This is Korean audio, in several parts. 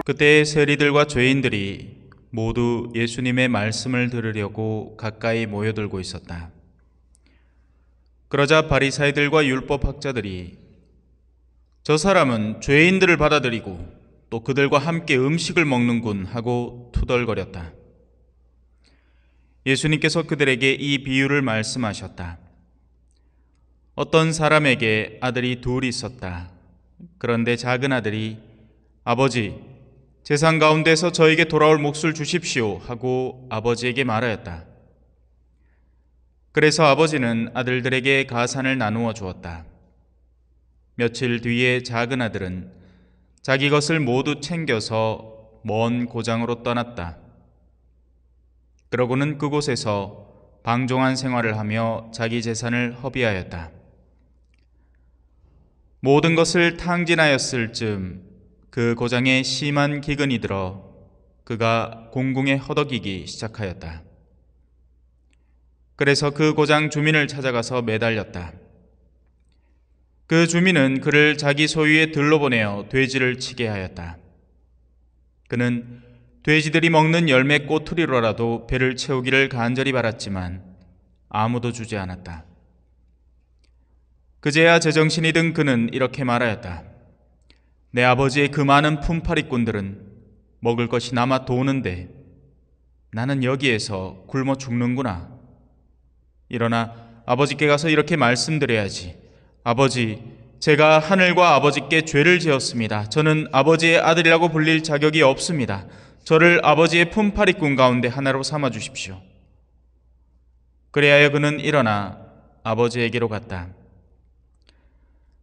그때 세리들과 죄인들이 모두 예수님의 말씀을 들으려고 가까이 모여들고 있었다. 그러자 바리사이들과 율법학자들이 저 사람은 죄인들을 받아들이고 또 그들과 함께 음식을 먹는군 하고 투덜거렸다. 예수님께서 그들에게 이 비유를 말씀하셨다. 어떤 사람에게 아들이 둘 있었다. 그런데 작은 아들이 아버지, 재산 가운데서 저에게 돌아올 몫을 주십시오 하고 아버지에게 말하였다. 그래서 아버지는 아들들에게 가산을 나누어 주었다. 며칠 뒤에 작은 아들은 자기 것을 모두 챙겨서 먼 고장으로 떠났다. 그러고는 그곳에서 방종한 생활을 하며 자기 재산을 허비하였다. 모든 것을 탕진하였을 즈음 그 고장에 심한 기근이 들어 그가 공궁에 허덕이기 시작하였다. 그래서 그 고장 주민을 찾아가서 매달렸다. 그 주민은 그를 자기 소유의 들로 보내어 돼지를 치게 하였다. 그는 돼지들이 먹는 열매 꼬투리로라도 배를 채우기를 간절히 바랐지만 아무도 주지 않았다. 그제야 제정신이 든 그는 이렇게 말하였다. 내 아버지의 그 많은 품팔이꾼들은 먹을 것이 남아 도는데 나는 여기에서 굶어 죽는구나. 일어나 아버지께 가서 이렇게 말씀드려야지. 아버지, 제가 하늘과 아버지께 죄를 지었습니다. 저는 아버지의 아들이라고 불릴 자격이 없습니다. 저를 아버지의 품팔이꾼 가운데 하나로 삼아 주십시오. 그리하여 그는 일어나 아버지에게로 갔다.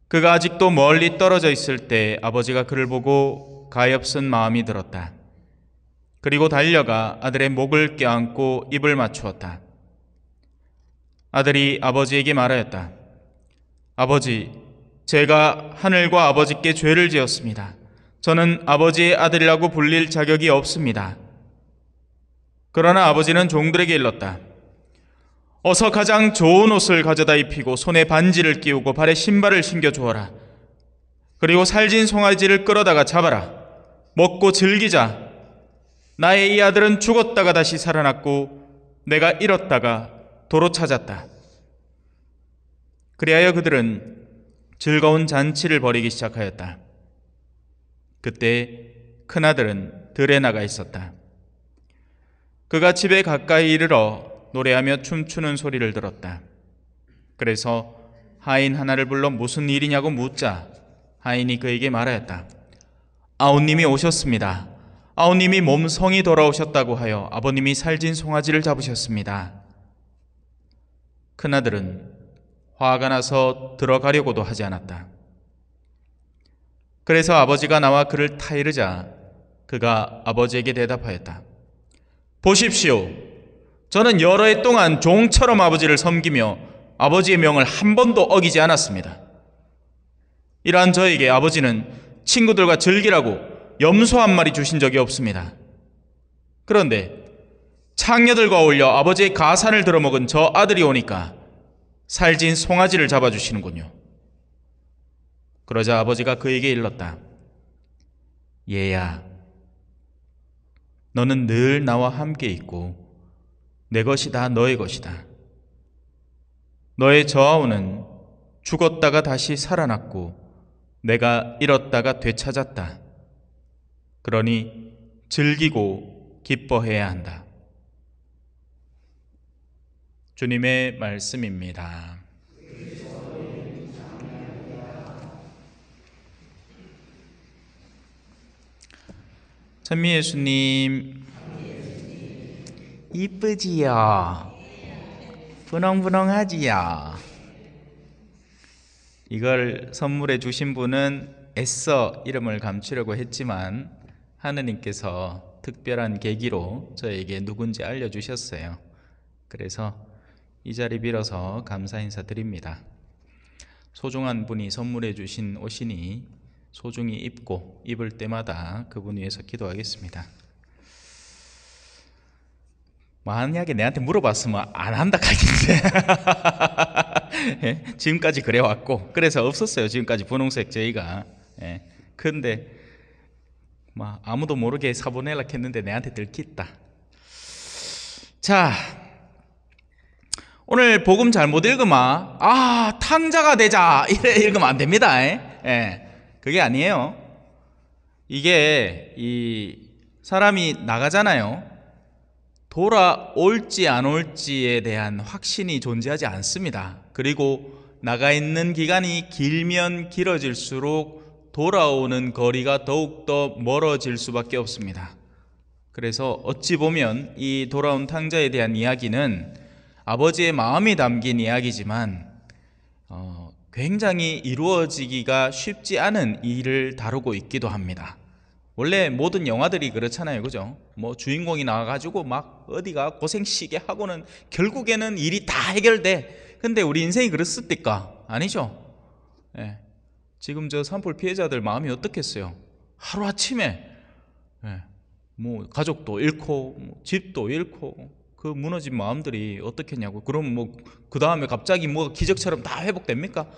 그가 아직도 멀리 떨어져 있을 때 아버지가 그를 보고 가엾은 마음이 들었다. 그리고 달려가 아들의 목을 껴안고 입을 맞추었다. 아들이 아버지에게 말하였다. 아버지, 제가 하늘과 아버지께 죄를 지었습니다. 저는 아버지의 아들이라고 불릴 자격이 없습니다. 그러나 아버지는 종들에게 일렀다. 어서 가장 좋은 옷을 가져다 입히고 손에 반지를 끼우고 발에 신발을 신겨 주어라. 그리고 살진 송아지를 끌어다가 잡아라. 먹고 즐기자. 나의 이 아들은 죽었다가 다시 살아났고 내가 잃었다가 도로 찾았다. 그리하여 그들은 즐거운 잔치를 벌이기 시작하였다. 그때 큰아들은 들에 나가 있었다. 그가 집에 가까이 이르러 노래하며 춤추는 소리를 들었다. 그래서 하인 하나를 불러 무슨 일이냐고 묻자 하인이 그에게 말하였다. 아우님이 오셨습니다. 아우님이 몸성이 돌아오셨다고 하여 아버님이 살진 송아지를 잡으셨습니다. 큰아들은 화가 나서 들어가려고도 하지 않았다. 그래서 아버지가 나와 그를 타이르자 그가 아버지에게 대답하였다. 보십시오. 저는 여러 해 동안 종처럼 아버지를 섬기며 아버지의 명을 한 번도 어기지 않았습니다. 이러한 저에게 아버지는 친구들과 즐기라고 염소 한 마리 주신 적이 없습니다. 그런데 창녀들과 어울려 아버지의 가산을 들어먹은 저 아들이 오니까 살진 송아지를 잡아주시는군요. 그러자 아버지가 그에게 일렀다. 얘야, 너는 늘 나와 함께 있고 내 것이 다 너의 것이다. 너의 저아우는 죽었다가 다시 살아났고 내가 잃었다가 되찾았다. 그러니 즐기고 기뻐해야 한다. 주님의 말씀입니다. 찬미 예수님, 이쁘지요? 분홍분홍하지요? 이걸 선물해 주신 분은 애써 이름을 감추려고 했지만 하느님께서 특별한 계기로 저에게 누군지 알려주셨어요. 그래서 이 자리 빌어서 감사 인사드립니다. 소중한 분이 선물해 주신 옷이니 소중히 입고 입을 때마다 그분 위해서 기도하겠습니다. 만약에 내한테 물어봤으면 안 한다 하겠는데 지금까지 그래왔고 그래서 없었어요. 지금까지 분홍색 저희가. 근데 막 아무도 모르게 사보내려 했는데 내한테 들켰다. 자, 오늘 복음 잘못 읽으면 탕자가 되자 이래 읽으면 안 됩니다. 그게 아니에요. 이게 이 사람이 나가잖아요. 돌아올지 안 올지에 대한 확신이 존재하지 않습니다. 그리고 나가 있는 기간이 길면 길어질수록 돌아오는 거리가 더욱더 멀어질 수밖에 없습니다. 그래서 어찌 보면 이 돌아온 탕자에 대한 이야기는 아버지의 마음이 담긴 이야기지만 굉장히 이루어지기가 쉽지 않은 일을 다루고 있기도 합니다. 원래 모든 영화들이 그렇잖아요, 그죠? 뭐 주인공이 나와가지고 막 어디가 고생시게 하고는 결국에는 일이 다 해결돼. 근데 우리 인생이 그렇습니까? 아니죠. 지금 저 산불 피해자들 마음이 어떻겠어요? 하루아침에 뭐 가족도 잃고 뭐 집도 잃고 그 무너진 마음들이 어떻겠냐고. 그럼 뭐 그 다음에 갑자기 뭐 기적처럼 다 회복됩니까?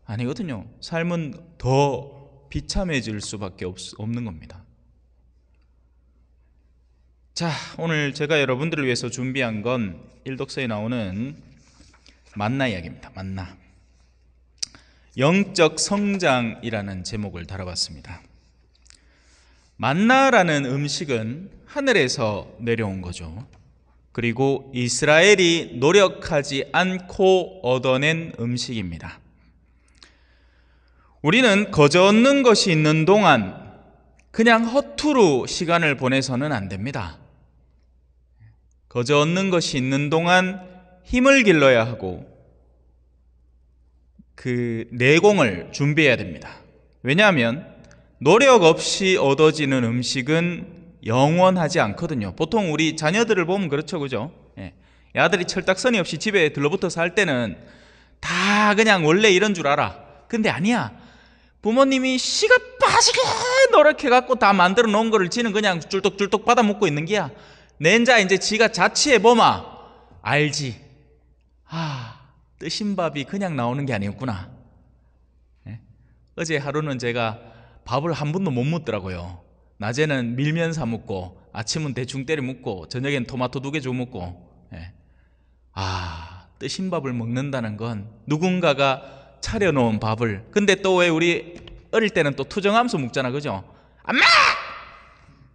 아니거든요. 삶은 더 비참해질 수밖에 없는 겁니다. 자, 오늘 제가 여러분들을 위해서 준비한 건 일독서에 나오는 만나 이야기입니다. 만나. 영적 성장이라는 제목을 달아봤습니다. 만나라는 음식은 하늘에서 내려온 거죠. 그리고 이스라엘이 노력하지 않고 얻어낸 음식입니다. 우리는 거저 얻는 것이 있는 동안 그냥 허투루 시간을 보내서는 안 됩니다. 거저 얻는 것이 있는 동안 힘을 길러야 하고 그 내공을 준비해야 됩니다. 왜냐하면 노력 없이 얻어지는 음식은 영원하지 않거든요. 보통 우리 자녀들을 보면 그렇죠, 그죠? 아들이 철딱서니 없이 집에 들러붙어서 할 때는 다 그냥 원래 이런 줄 알아. 근데 아니야. 부모님이 시간 빠지게 노력해갖고 다 만들어 놓은 거를 지는 그냥 쫄떡쫄떡 받아 먹고 있는 게야. 낸자 이제 지가 자취해보마 알지. 뜨신 밥이 그냥 나오는 게 아니었구나. 어제 하루는 제가 밥을 한 번도 못 먹더라고요. 낮에는 밀면 사 먹고 아침은 대충 때려 먹고 저녁엔 토마토 2개 주워 먹고. 뜨신 밥을 먹는다는 건 누군가가 차려놓은 밥을. 근데 또 왜 우리 어릴 때는 또 투정하면서 먹잖아, 그죠? 엄마!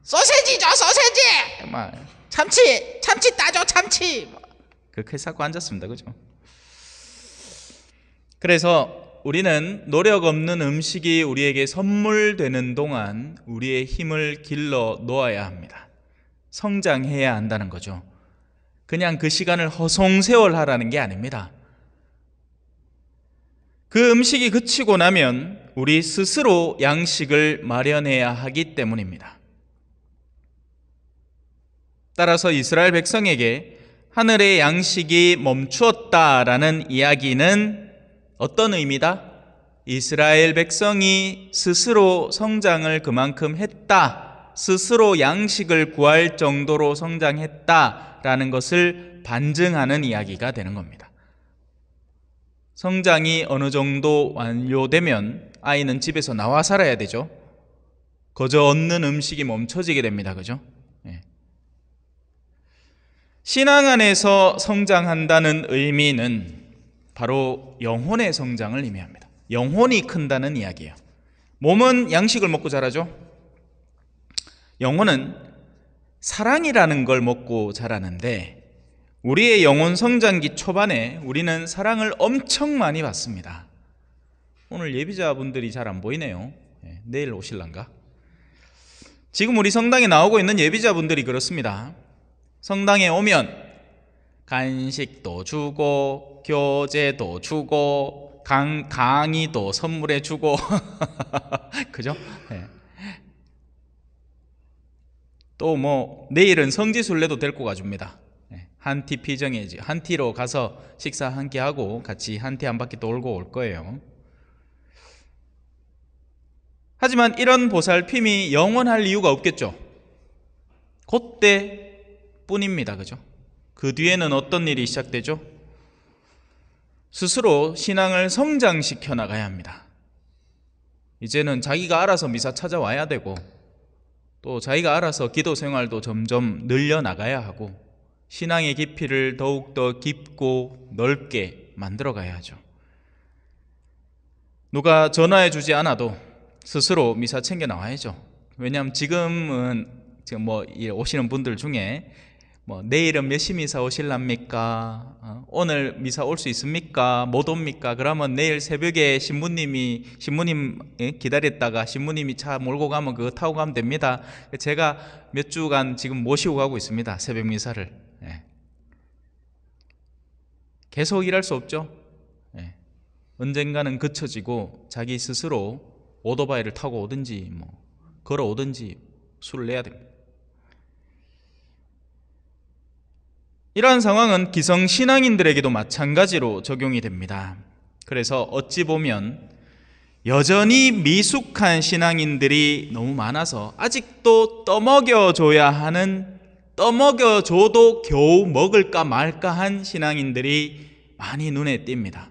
소세지 줘, 소세지! 막 참치 따줘, 참치! 그렇게 쌓고 앉았습니다, 그죠? 그래서 우리는 노력 없는 음식이 우리에게 선물되는 동안 우리의 힘을 길러 놓아야 합니다. 성장해야 한다는 거죠. 그냥 그 시간을 허송세월하라는 게 아닙니다. 그 음식이 그치고 나면 우리 스스로 양식을 마련해야 하기 때문입니다. 따라서 이스라엘 백성에게 하늘의 양식이 멈추었다라는 이야기는 어떤 의미다? 이스라엘 백성이 스스로 성장을 그만큼 했다, 스스로 양식을 구할 정도로 성장했다라는 것을 반증하는 이야기가 되는 겁니다. 성장이 어느 정도 완료되면 아이는 집에서 나와 살아야 되죠. 거저 얻는 음식이 멈춰지게 됩니다. 그죠? 신앙 안에서 성장한다는 의미는 바로 영혼의 성장을 의미합니다. 영혼이 큰다는 이야기예요. 몸은 양식을 먹고 자라죠. 영혼은 사랑이라는 걸 먹고 자라는데 우리의 영혼 성장기 초반에 우리는 사랑을 엄청 많이 받습니다. 오늘 예비자분들이 잘 안 보이네요. 내일 오실란가? 지금 우리 성당에 나오고 있는 예비자분들이 그렇습니다. 성당에 오면 간식도 주고 교재도 주고 강의도 선물해 주고 그죠? 또 뭐 내일은 성지순례도 데리고 가줍니다. 한티 피정해지 한티로 가서 식사 한 끼 하고 같이 한티 한 바퀴 돌고 올 거예요. 하지만 이런 보살핌이 영원할 이유가 없겠죠. 그때 뿐입니다. 그죠? 그 뒤에는 어떤 일이 시작되죠? 스스로 신앙을 성장시켜 나가야 합니다. 이제는 자기가 알아서 미사 찾아와야 되고 또 자기가 알아서 기도 생활도 점점 늘려나가야 하고 신앙의 깊이를 더욱더 깊고 넓게 만들어 가야 하죠. 누가 전화해 주지 않아도 스스로 미사 챙겨 나와야죠. 왜냐하면 지금 오시는 분들 중에 내일은 몇 시 미사 오실랍니까? 오늘 미사 올 수 있습니까? 못 옵니까? 그러면 내일 새벽에 신부님 기다렸다가 신부님이 차 몰고 가면 그거 타고 가면 됩니다. 제가 몇 주간 지금 모시고 가고 있습니다. 새벽 미사를. 계속 일할 수 없죠. 언젠가는 그쳐지고 자기 스스로 오토바이를 타고 오든지 걸어오든지 술을 내야 됩니다. 이러한 상황은 기성신앙인들에게도 마찬가지로 적용이 됩니다. 그래서 어찌 보면 여전히 미숙한 신앙인들이 너무 많아서 아직도 떠먹여줘야 하는, 떠먹여줘도 겨우 먹을까 말까 한 신앙인들이 많이 눈에 띕니다.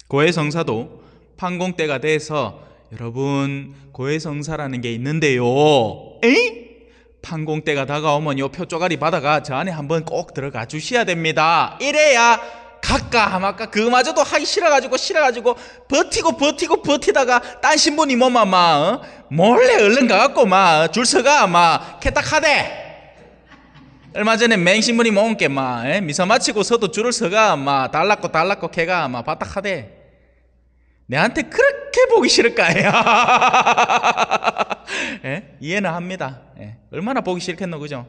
고해성사도 판공때가 돼서 여러분 고해성사라는 게 있는데요. 에이? 판공때가 다가오면 요 표 쪼가리 받아가 저 안에 한번 꼭 들어가 주셔야 됩니다. 이래야 갈까 말까 그마저도 하기 싫어가지고 버티다가 딴 신부님 오면 몰래 얼른 가갖고 줄 서가 캐딱하대. 얼마 전에 맹신부님 온게 미사 마치고 서도 줄을 서가 달랐고 걔가 바닥하대. 내한테 그렇게 보기 싫을까요? 이해는 합니다. 얼마나 보기 싫겠노, 그죠?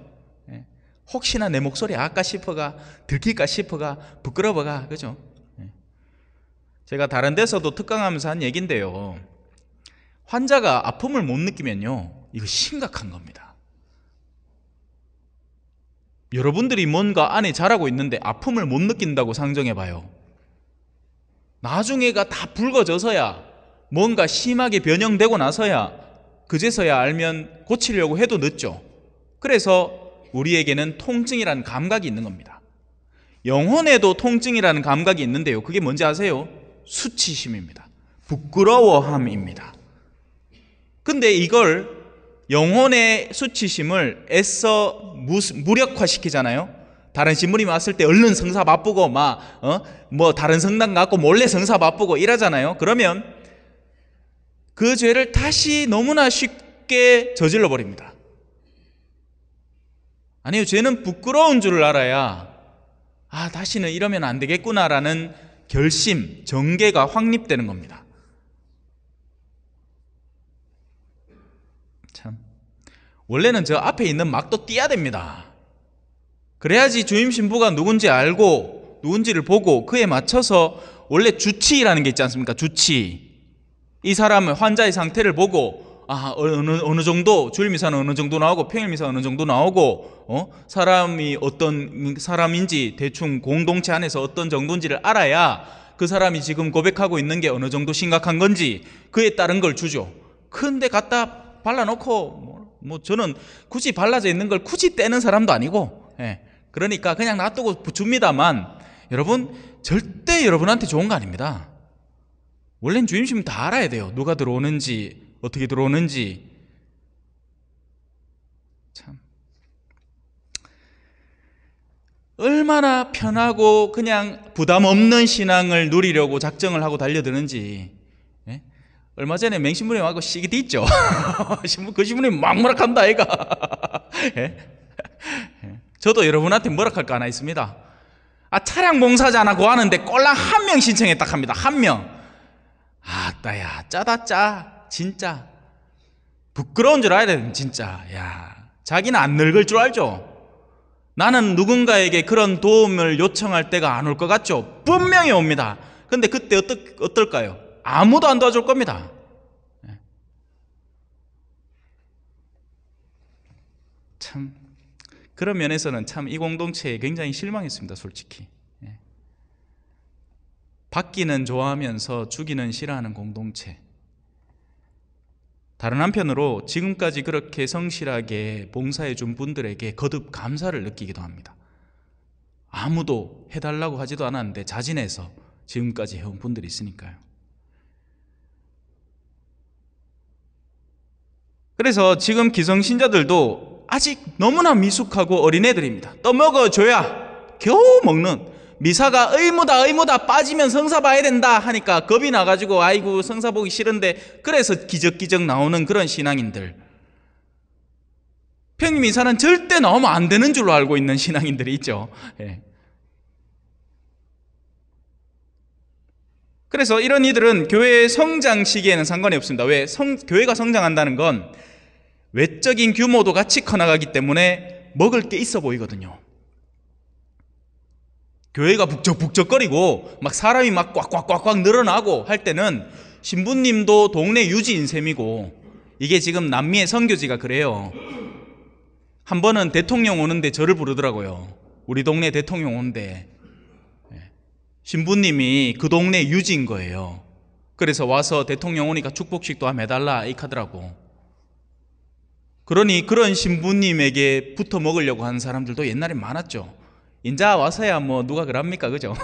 혹시나 내 목소리 아까 싶어가, 들킬까 싶어가, 부끄러워가, 그죠? 제가 다른 데서도 특강하면서 한 얘기인데요. 환자가 아픔을 못 느끼면요, 이거 심각한 겁니다. 여러분들이 뭔가 안에 자라고 있는데 아픔을 못 느낀다고 상정해봐요. 나중에가 다 붉어져서야, 뭔가 심하게 변형되고 나서야, 그제서야 알면 고치려고 해도 늦죠. 그래서 우리에게는 통증이라는 감각이 있는 겁니다. 영혼에도 통증이라는 감각이 있는데요, 그게 뭔지 아세요? 수치심입니다. 부끄러워함입니다. 근데 이걸, 영혼의 수치심을 애써 무력화시키잖아요. 다른 신부님이 왔을 때 얼른 성사 바쁘고 다른 성당 갖고 몰래 성사 바쁘고 이러잖아요. 그러면 그 죄를 다시 너무나 쉽게 저질러 버립니다. 아니요, 죄는 부끄러운 줄을 알아야 다시는 이러면 안 되겠구나라는 결심, 정계가 확립되는 겁니다. 참, 원래는 저 앞에 있는 막도 띄어야 됩니다. 그래야지 주임 신부가 누군지 알고 누군지를 보고 그에 맞춰서, 원래 주치라는 게 있지 않습니까? 주치. 이 사람의 환자의 상태를 보고 어느 정도 주일미사는 어느 정도 나오고 평일미사 어느 정도 나오고 사람이 어떤 사람인지 대충 공동체 안에서 어떤 정도인지를 알아야 그 사람이 지금 고백하고 있는 게 어느 정도 심각한 건지 그에 따른 걸 주죠. 근데 갖다 발라놓고 저는 굳이 발라져 있는 걸 굳이 떼는 사람도 아니고 그러니까 그냥 놔두고 줍니다만, 여러분 절대 여러분한테 좋은 거 아닙니다. 원래는 주임신 다 알아야 돼요. 누가 들어오는지 어떻게 들어오는지. 참 얼마나 편하고 그냥 부담 없는 신앙을 누리려고 작정을 하고 달려드는지. 얼마 전에 맹신부님 하고 시기도 있죠. 그 신부님 막무락한다 아이가. 저도 여러분한테 뭐라 할 거 하나 있습니다. 차량 봉사자라고 하는데 꼴랑 한 명 신청했다 합니다. 한 명. 따야 짜다 짜. 진짜 부끄러운 줄 알아야 돼. 진짜 자기는 안 늙을 줄 알죠. 나는 누군가에게 그런 도움을 요청할 때가 안 올 것 같죠. 분명히 옵니다. 근데 그때 어떨까요? 아무도 안 도와줄 겁니다. 참, 그런 면에서는 참 이 공동체에 굉장히 실망했습니다. 솔직히. 받기는 좋아하면서 주기는 싫어하는 공동체. 다른 한편으로 지금까지 그렇게 성실하게 봉사해 준 분들에게 거듭 감사를 느끼기도 합니다. 아무도 해달라고 하지도 않았는데 자진해서 지금까지 해온 분들이 있으니까요. 그래서 지금 기성신자들도 아직 너무나 미숙하고 어린애들입니다. 떠먹어줘야 겨우 먹는, 미사가 의무다 빠지면 성사 봐야 된다 하니까 겁이 나가지고 아이고 성사 보기 싫은데 그래서 기적기적 나오는 그런 신앙인들, 평일미사는 절대 나오면 안 되는 줄로 알고 있는 신앙인들이 있죠. 예. 그래서 이런 이들은 교회의 성장 시기에는 상관이 없습니다. 왜? 교회가 성장한다는 건 외적인 규모도 같이 커나가기 때문에 먹을 게 있어 보이거든요. 교회가 북적북적거리고 막 사람이 막 꽉꽉꽉꽉 늘어나고 할 때는 신부님도 동네 유지인 셈이고, 이게 지금 남미의 선교지가 그래요. 한 번은 대통령 오는데 저를 부르더라고요. 우리 동네 대통령 오는데 신부님이 그 동네 유지인 거예요. 그래서 와서 대통령 오니까 축복식도 한번 해달라 이 카더라고. 그러니 그런 신부님에게 붙어 먹으려고 하는 사람들도 옛날에 많았죠. 인자 와서야 뭐 누가 그럽니까, 그죠?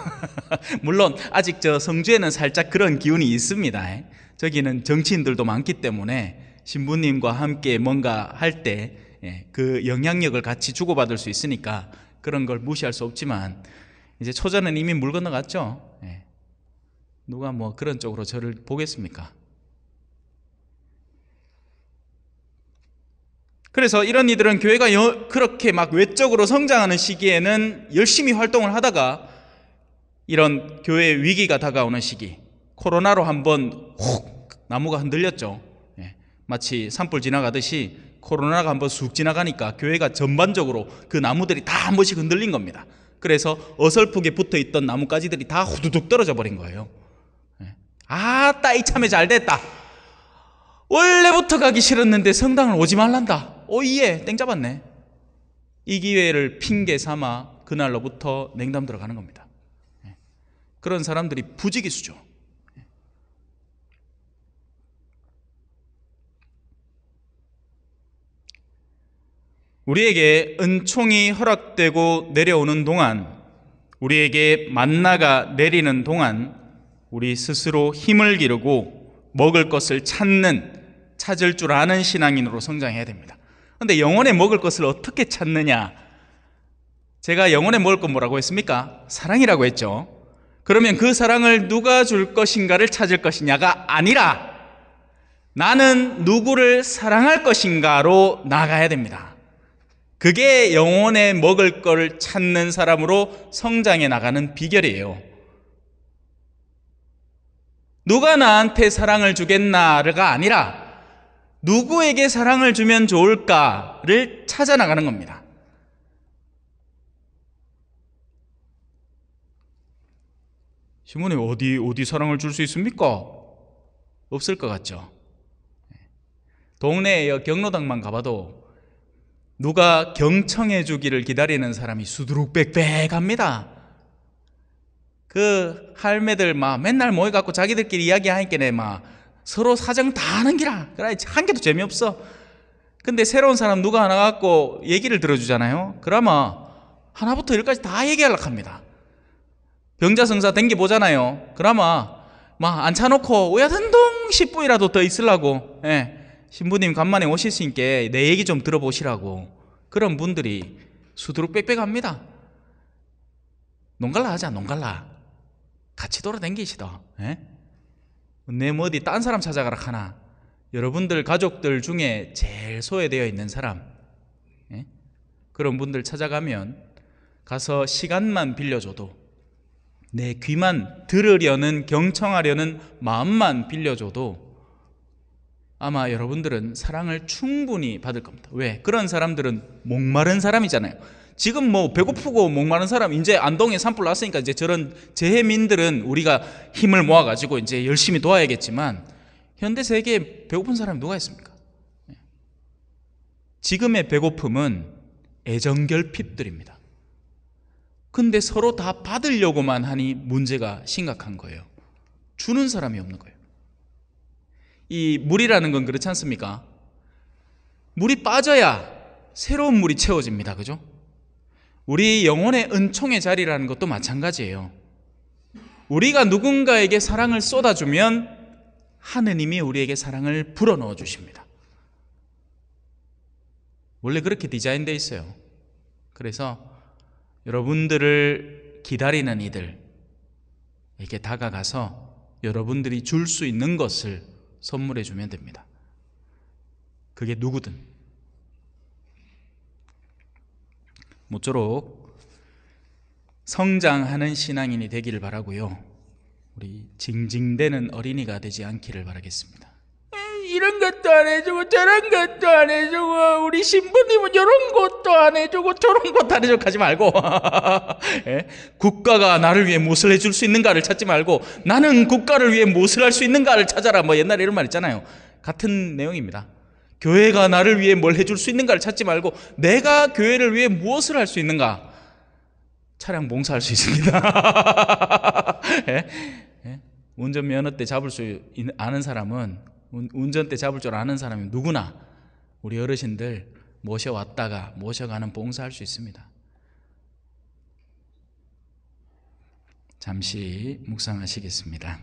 물론 아직 저 성주에는 살짝 그런 기운이 있습니다. 저기는 정치인들도 많기 때문에 신부님과 함께 뭔가 할 때 그 영향력을 같이 주고받을 수 있으니까 그런 걸 무시할 수 없지만, 이제 초전은 이미 물 건너갔죠. 누가 뭐 그런 쪽으로 저를 보겠습니까? 그래서 이런 이들은 교회가 그렇게 막 외적으로 성장하는 시기에는 열심히 활동을 하다가 이런 교회 위기가 다가오는 시기, 코로나로 한번 훅 나무가 흔들렸죠. 마치 산불 지나가듯이 코로나가 한번 쑥 지나가니까 교회가 전반적으로 그 나무들이 다 한 번씩 흔들린 겁니다. 그래서 어설프게 붙어있던 나뭇가지들이 다 후두둑 떨어져 버린 거예요. 아따 이참에 잘 됐다. 원래부터 가기 싫었는데 성당을 오지 말란다. 오예 땡 잡았네. 이 기회를 핑계 삼아 그날로부터 냉담 들어가는 겁니다. 그런 사람들이 부지기수죠. 우리에게 은총이 허락되고 내려오는 동안, 우리에게 만나가 내리는 동안 우리 스스로 힘을 기르고 먹을 것을 찾을 줄 아는 신앙인으로 성장해야 됩니다. 그런데 영혼의 먹을 것을 어떻게 찾느냐? 제가 영혼의 먹을 것 뭐라고 했습니까? 사랑이라고 했죠. 그러면 그 사랑을 누가 줄 것인가를 찾을 것이냐가 아니라 나는 누구를 사랑할 것인가로 나가야 됩니다. 그게 영혼의 먹을 걸 찾는 사람으로 성장해 나가는 비결이에요. 누가 나한테 사랑을 주겠나가 아니라 누구에게 사랑을 주면 좋을까를 찾아 나가는 겁니다. 신부님 어디 사랑을 줄 수 있습니까? 없을 것 같죠. 동네에 경로당만 가봐도 누가 경청해 주기를 기다리는 사람이 수두룩빽빽합니다. 그 할매들 막 맨날 모여갖고 자기들끼리 이야기하니까 막 서로 사정 다 하는 기라. 그래 한 개도 재미없어. 근데 새로운 사람 누가 하나 갖고 얘기를 들어주잖아요. 그러면 하나부터 열까지 다 얘기하려고 합니다. 병자성사 댕겨보잖아요. 그러면 막 앉혀놓고 오야든동 10분이라도 더 있으려고, 신부님 간만에 오셨으니까 내 얘기 좀 들어보시라고. 그런 분들이 수두룩 빽빽합니다. 농갈라 하자, 농갈라. 같이 돌아다니시다. 내 뭐 어디 딴 사람 찾아가라 하나. 여러분들 가족들 중에 제일 소외되어 있는 사람, 그런 분들 찾아가면 가서 시간만 빌려줘도, 내 귀만 들으려는, 경청하려는 마음만 빌려줘도 아마 여러분들은 사랑을 충분히 받을 겁니다. 왜? 그런 사람들은 목마른 사람이잖아요. 지금 뭐 배고프고 목마른 사람, 이제 안동에 산불 났으니까 이제 저런 재해민들은 우리가 힘을 모아가지고 이제 열심히 도와야겠지만, 현대 세계에 배고픈 사람이 누가 있습니까? 지금의 배고픔은 애정결핍들입니다. 근데 서로 다 받으려고만 하니 문제가 심각한 거예요. 주는 사람이 없는 거예요. 이 물이라는 건 그렇지 않습니까? 물이 빠져야 새로운 물이 채워집니다. 그죠? 우리 영혼의 은총의 자리라는 것도 마찬가지예요. 우리가 누군가에게 사랑을 쏟아주면 하느님이 우리에게 사랑을 불어넣어 주십니다. 원래 그렇게 디자인되어 있어요. 그래서 여러분들을 기다리는 이들에게 다가가서 여러분들이 줄 수 있는 것을 선물해 주면 됩니다. 그게 누구든. 모쪼록 성장하는 신앙인이 되기를 바라고요. 우리 징징대는 어린이가 되지 않기를 바라겠습니다. 이런 것도 안 해주고 저런 것도 안 해주고 우리 신부님은 이런 것도 안 해주고 저런 것도 안 해주고 하지 말고 예? 국가가 나를 위해 무엇을 해줄 수 있는가를 찾지 말고 나는 국가를 위해 무엇을 할 수 있는가를 찾아라. 뭐 옛날에 이런 말 있잖아요. 같은 내용입니다. 교회가 나를 위해 뭘 해줄 수 있는가를 찾지 말고 내가 교회를 위해 무엇을 할 수 있는가. 차량 봉사할 수 있습니다. 예? 예? 운전면허 때 잡을 수 아는 사람은 운전대 잡을 줄 아는 사람이 누구나 우리 어르신들 모셔왔다가 모셔가는 봉사할 수 있습니다. 잠시 묵상하시겠습니다.